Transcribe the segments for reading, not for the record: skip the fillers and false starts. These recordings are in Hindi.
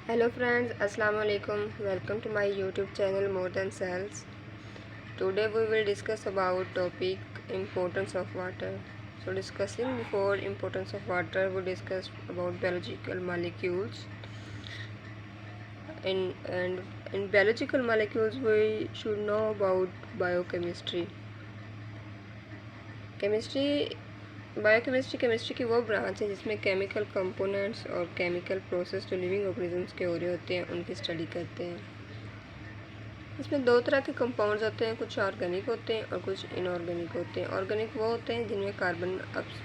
Hello friends, Assalamu alaikum. Welcome to my YouTube channel More Than Cells. Today we will discuss about topic importance of water. So discussing before importance of water, we discussed about biological molecules. In biological molecules, we should know about biochemistry. Chemistry की वो ब्रांच है जिसमें केमिकल कंपोनेंट्स और केमिकल प्रोसेस जो लिविंग ऑर्गेनिजम्स के हो रहे होते हैं उनकी स्टडी करते हैं। इसमें दो तरह के कंपाउंड्स होते हैं, कुछ ऑर्गेनिक होते हैं और कुछ इनऑर्गेनिक होते हैं। ऑर्गेनिक वो होते हैं जिनमें कार्बन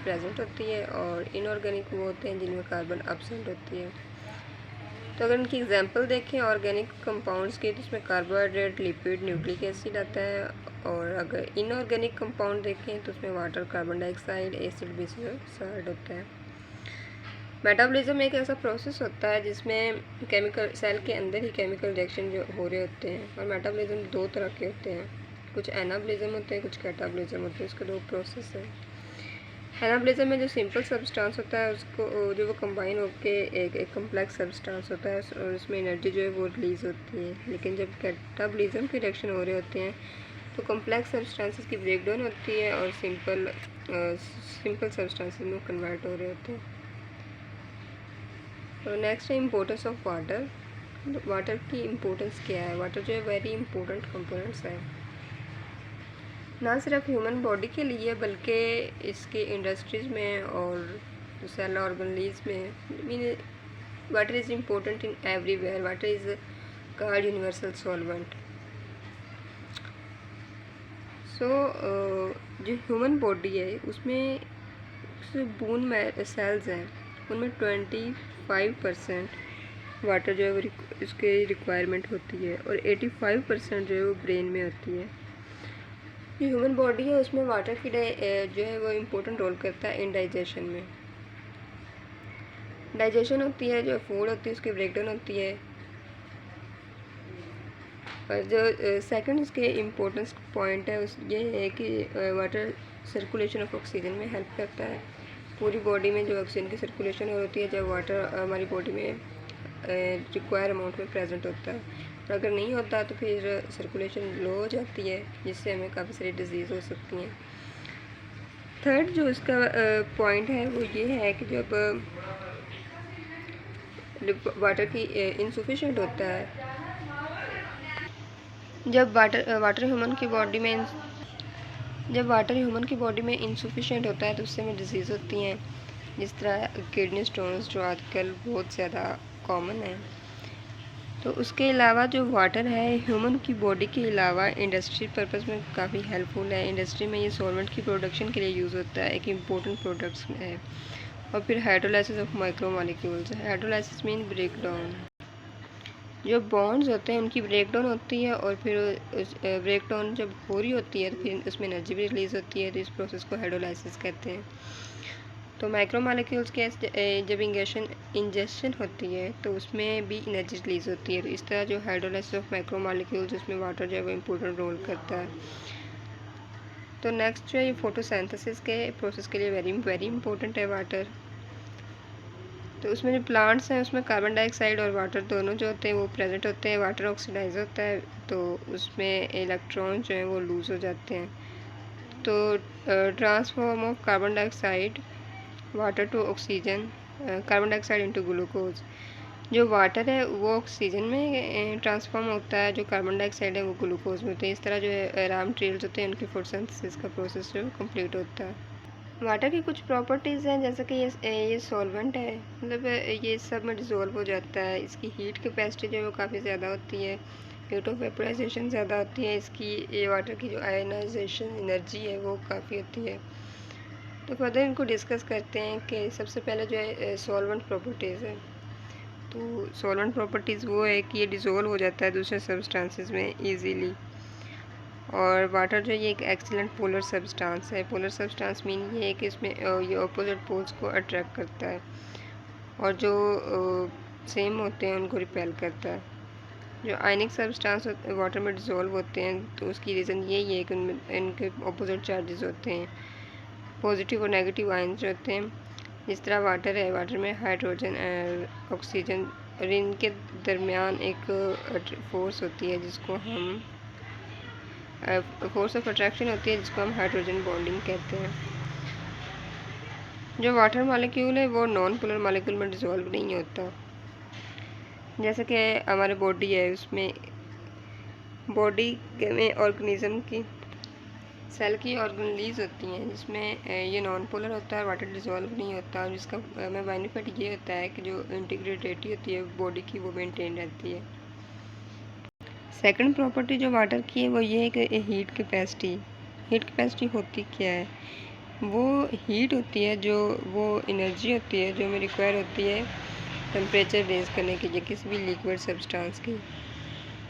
प्रेजेंट होती है और इनऑर्गेनिक वो होते हैं जिनमें कार्बन एब्सेंट होती है। तो अगर इनकी एग्जांपल देखें ऑर्गेनिक कंपाउंड्स की, तो इसमें कार्बोहाइड्रेट, लिपिड, न्यूक्लिक एसिड आता है। और अगर इनऑर्गेनिक कंपाउंड देखें तो उसमें water, carbon dioxide, acid, basic salt होता है। मेटाबॉलिज्म एक ऐसा प्रोसेस होता है जिसमें केमिकल सेल के अंदर ही केमिकल रिएक्शन जो हो रहे होते हैं। और मेटाबॉलिज्म दो तरह के होते हैं, कुछ एनाबॉलिज्म होते हैं, कुछ कैटाबॉलिज्म होते हैं। उसके दो प्रोसेस हैं। एनाबॉलिज्म में जो सिंपल सब्सटेंस होता है उसको जो वो कंबाइन होके एक कम्प्लेक्स सब्सटेंस होता है और उसमें एनर्जी जो है वो रिलीज़ होती है। लेकिन जब कैटाबॉलिज्म के रिएक्शन हो रहे होते हैं तो कम्प्लेक्स सब्सटेंसेस की ब्रेकडाउन होती है और सिंपल सब्सटेंसेस में कन्वर्ट हो रहे होते हैं। तो नेक्स्ट है इम्पोर्टेंस ऑफ वाटर। वाटर की इम्पोर्टेंस क्या है? वाटर जो है वेरी इंपॉर्टेंट कंपोनेंट्स है, ना सिर्फ ह्यूमन बॉडी के लिए बल्कि इसके इंडस्ट्रीज़ में और सेल ऑर्गेनिज में। Water is important in everywhere. Water is called universal solvent. So जो ह्यूमन बॉडी है उसमें बोन सेल्स हैं, उनमें 25% वाटर जो है वो इसके रिक्वायरमेंट होती है और 85% जो है वो ब्रेन में होती है। जो ह्यूमन बॉडी है उसमें वाटर की जो है वो इम्पोर्टेंट रोल करता है इन डाइजेशन में। डाइजेशन होती है, जो फूड होती है उसकी ब्रेकडाउन होती है। और जो सेकंड इसके इम्पोर्टेंस पॉइंट है उस ये है कि वाटर सर्कुलेशन ऑफ ऑक्सीजन में हेल्प करता है। पूरी बॉडी में जो ऑक्सीजन की सर्कुलेशन होती है जब वाटर हमारी बॉडी में रिक्वायर अमाउंट में प्रेजेंट होता है, और अगर नहीं होता तो फिर सर्कुलेशन लो हो जाती है जिससे हमें काफ़ी सारी डिजीज़ हो सकती हैं। थर्ड जो इसका पॉइंट है वो ये है कि जब वाटर की इनसफिशिएंट होता है, जब वाटर ह्यूमन की बॉडी में जब वाटर ह्यूमन की बॉडी में इनसफिशिएंट होता है तो उससे हमें डिजीज़ होती हैं, जिस तरह किडनी स्टोन्स जो आजकल बहुत ज़्यादा कॉमन है। तो उसके अलावा जो वाटर है ह्यूमन की बॉडी के अलावा इंडस्ट्री पर्पज़ में काफ़ी हेल्पफुल है। इंडस्ट्री में ये सॉल्वेंट की प्रोडक्शन के लिए यूज़ होता है, एक इम्पोर्टेंट प्रोडक्ट्स में है। और फिर hydrolysis of micro molecules. Hydrolysis mean breakdown. जो बॉन्ड्स होते हैं उनकी ब्रेकडाउन होती है और फिर उस ब्रेकडाउन जब हो रही होती है तो फिर उसमें एनर्जी भी रिलीज़ होती है, तो इस प्रोसेस को हाइड्रोलाइसिस कहते हैं। तो माइक्रो मॉलिक्यूल्स के जब इंजेक्शन होती है तो उसमें भी एनर्जी रिलीज़ होती है। तो इस तरह जो हाइड्रोलाइसिस ऑफ माइक्रो मॉलिक्यूल्स उसमें वाटर जो है वो इम्पोर्टेंट रोल करता है। तो नेक्स्ट जो है ये फोटोसिंथेसिस के प्रोसेस के लिए वेरी वेरी इंपॉर्टेंट है वाटर। तो उसमें जो प्लांट्स हैं उसमें कार्बन डाइऑक्साइड और वाटर दोनों जो होते हैं वो प्रेजेंट होते हैं। वाटर ऑक्सीडाइज होता है तो उसमें इलेक्ट्रॉन जो हैं वो लूज़ हो जाते हैं। तो transform of carbon dioxide water to oxygen, carbon dioxide into glucose. जो वाटर है वो ऑक्सीजन में ट्रांसफॉर्म होता है, जो कार्बन डाइऑक्साइड है वो ग्लूकोज में होते हैं। इस तरह जो है रॉ मटेरियल्स होते हैं उनकी फोटोसिंथेसिस का प्रोसेस जो है कंप्लीट होता है। वाटर की कुछ प्रॉपर्टीज़ हैं, जैसे कि ये सॉल्वेंट है, मतलब ये सब में डिज़ोल्व हो जाता है। इसकी हीट कैपेसिटी जो है वो काफ़ी ज़्यादा होती है, रेट ऑफ वेपराइजेशन ज़्यादा होती है इसकी। ये वाटर की जो आयनाइजेशन एनर्जी है वो काफ़ी होती है। तो फर्दर इनको डिस्कस करते हैं कि सबसे पहले जो है सॉल्वेंट प्रॉपर्टीज़ है। तो सॉल्वेंट प्रॉपर्टीज़ वो है कि ये डिज़ोल्व हो जाता है दूसरे सब्सटेंसेस में ईजीली। और वाटर जो ये एक एक्सीलेंट पोलर सब्सटेंस है। पोलर सब्सटेंस मीन ये है कि इसमें ये अपोजिट पोल्स को अट्रैक्ट करता है और जो सेम होते हैं उनको रिपेल करता है। जो आयनिक सब्सटेंस वाटर में डिज़ोल्व होते हैं तो उसकी रीज़न यही है कि उनमें इनके अपोजिट चार्जेस होते हैं, पॉजिटिव और नेगेटिव आयन्स जो होते हैं। जिस तरह वाटर है, वाटर में हाइड्रोजन और ऑक्सीजन और इनके दरमियान एक फोर्स होती है जिसको हम फोर्स ऑफ अट्रैक्शन होती है जिसको हम हाइड्रोजन बॉन्डिंग कहते हैं। जो वाटर मॉलिक्यूल है वो नॉन पोलर मॉलिक्यूल में डिसॉल्व नहीं होता। जैसे कि हमारे बॉडी है, उसमें बॉडी में ऑर्गेनिज्म की सेल की ऑर्गेनलीज होती हैं जिसमें ये नॉन पोलर होता है, वाटर डिसॉल्व नहीं होता। जिसका हमें बेनिफिट ये होता है कि जो इंटीग्रिटी होती है बॉडी की वो मेंटेन रहती है। सेकंड प्रॉपर्टी जो वाटर की है वो ये है कि हीट कैपेसिटी। हीट कैपेसिटी होती क्या है? वो हीट होती है, जो वो एनर्जी होती है जो हमें रिक्वायर होती है टेम्परेचर रेज करने के लिए किसी भी लिक्विड सब्सटेंस की।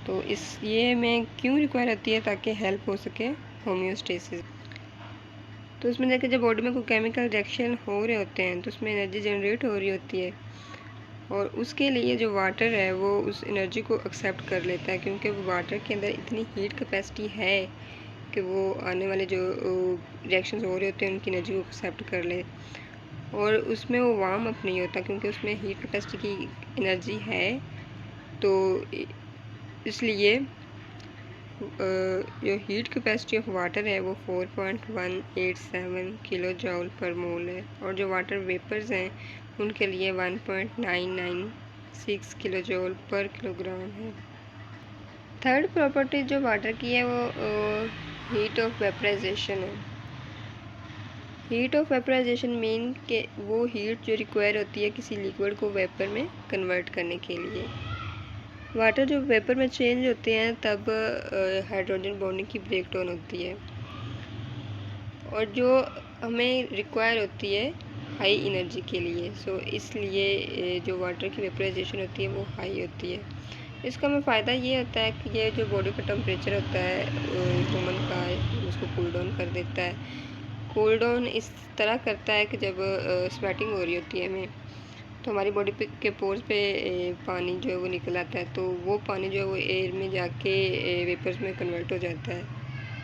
तो इस ये में क्यों रिक्वायर होती है? ताकि हेल्प हो सके होम्योस्टेसिस। तो उसमें देखिए जब बॉडी में कोई केमिकल रिएक्शन हो रहे होते हैं तो उसमें एनर्जी जनरेट हो रही होती है और उसके लिए जो वाटर है वो उस एनर्जी को एक्सेप्ट कर लेता है, क्योंकि वो वाटर के अंदर इतनी हीट कैपेसिटी है कि वो आने वाले जो रिएक्शंस हो रहे होते हैं उनकी एनर्जी को एक्सेप्ट कर ले। और उसमें वो वार्म अप नहीं होता क्योंकि उसमें हीट कैपेसिटी की एनर्जी है। तो इसलिए जो हीट कैपेसिटी ऑफ वाटर है वो 4.187 किलो जूल पर मोल है और जो वाटर वेपर्स हैं उनके लिए 1.996 किलो जूल पर किलोग्राम है। थर्ड प्रॉपर्टी जो वाटर की है वो हीट ऑफ वेपराइजेशन है। हीट ऑफ वेपराइजेशन मीन के वो हीट जो रिक्वायर होती है किसी लिक्विड को वेपर में कन्वर्ट करने के लिए। वाटर जो वेपर में चेंज होते हैं तब हाइड्रोजन बॉन्डिंग की ब्रेक डाउन होती है और जो हमें रिक्वायर होती है हाई एनर्जी के लिए। सो इसलिए जो वाटर की वेपराइजेशन होती है वो हाई होती है। इसका हमें फ़ायदा ये होता है कि ये जो बॉडी का टेम्परेचर होता है ह्यूमन का, उसको कूल डाउन कर देता है। कूल डाउन इस तरह करता है कि जब स्वेटिंग हो रही होती है हमें तो हमारी बॉडी पे के पोर्स पे पानी जो है वो निकल आता है, तो वो पानी जो है वो एयर में जाके वेपर्स में कन्वर्ट हो जाता है।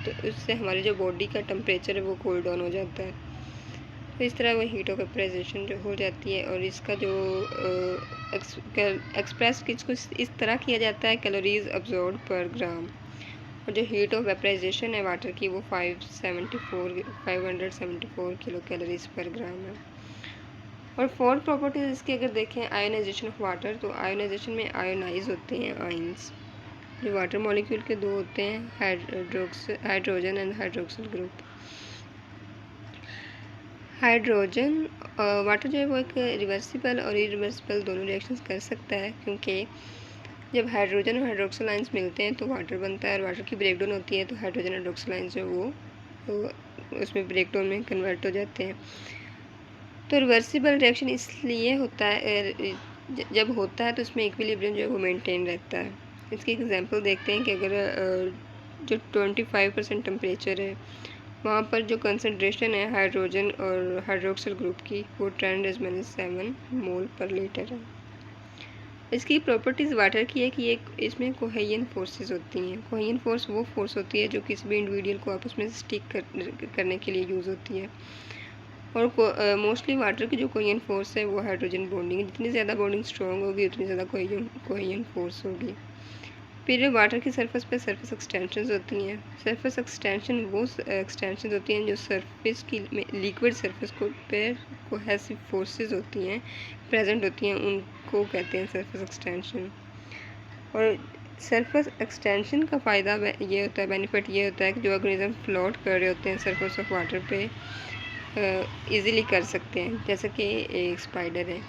तो उससे हमारी जो बॉडी का टेम्परेचर है वो कूल डाउन हो जाता है। तो इस तरह वो हीट ऑफ वेपराइजेशन जो हो जाती है और इसका जो एक्सप्रेस किसको इस तरह किया जाता है कैलोरीज अब्जॉर्ब पर ग्राम। और जो हीट ऑफ वेपराइजेशन है वाटर की वो 574 किलो कैलोरीज पर ग्राम है। और फोर्थ प्रॉपर्टीज इसकी अगर देखें आयोनाइजेशन ऑफ वाटर, तो आयोनाइजेशन में आयोनाइज होते हैं आयंस जो वाटर मॉलिक्यूल के दो होते हैं, hydrogen and hydroxyl group. Hydrogen water जो है वो एक रिवर्सिबल और इरिवर्सिबल दोनों रिएक्शंस कर सकता है, क्योंकि जब हाइड्रोजन और हाइड्रोक्सिल आयंस मिलते हैं तो वाटर बनता है और वाटर की ब्रेकडाउन होती है तो हाइड्रोजन हाइड्रोक्सिल आयंस जो वो उसमें ब्रेकडाउन में कन्वर्ट हो जाते हैं। तो रिवर्सिबल रिएक्शन इसलिए होता है, जब होता है तो उसमें इक्विलिब्रियम जो है वो मेंटेन रहता है। इसकी एग्जांपल देखते हैं कि अगर जो 25% टेम्परेचर है वहाँ पर जो कंसंट्रेशन है हाइड्रोजन और हाइड्रोक्सिल ग्रुप की वो 10⁻⁷ मोल पर लीटर है। इसकी प्रॉपर्टीज़ वाटर की है कि इसमें कोहेजन फोर्सेस होती हैं। कोहेजन फोर्स वो फोर्स होती है जो किसी भी इंडिविजुअल को आपस में स्टिक करने के लिए यूज़ होती है। और मोस्टली वाटर की जो कोहेजन फोर्स है वो हाइड्रोजन बॉन्डिंग है। जितनी ज़्यादा बॉन्डिंग स्ट्रॉन्ग होगी उतनी ज़्यादा कोहेजन फोर्स होगी। फिर वाटर की सरफेस पे सरफेस एक्सटेंशंस होती हैं। सरफेस एक्सटेंशन वो एक्सटेंशंस होती हैं जो सरफेस की लिक्विड सरफेस को पे कोहेसिव फोर्सेस होती हैं प्रेजेंट होती हैं, उनको कहते हैं सरफेस एक्सटेंशन। और सरफेस एक्सटेंशन का फ़ायदा ये होता है, बेनिफिट ये होता है कि जो ऑर्गेनिज्म फ्लोट कर रहे होते हैं सरफेस ऑफ वाटर पे इजीली कर सकते हैं। जैसे कि एक स्पाइडर है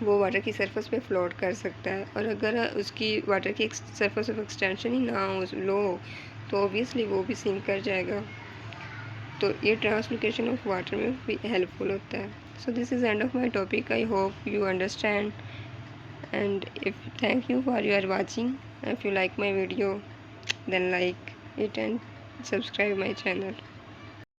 वो वाटर की सरफेस पे फ्लोट कर सकता है, और अगर उसकी वाटर की सरफेस ऑफ एक्सटेंशन ही ना हो, लो हो, तो ऑब्वियसली वो भी सिंक कर जाएगा। तो ये ट्रांसलोकेशन ऑफ वाटर में भी हेल्पफुल होता है। So this is end of my topic. I hope you understand and if thank you for your watching. If you like my video then like it and subscribe my channel.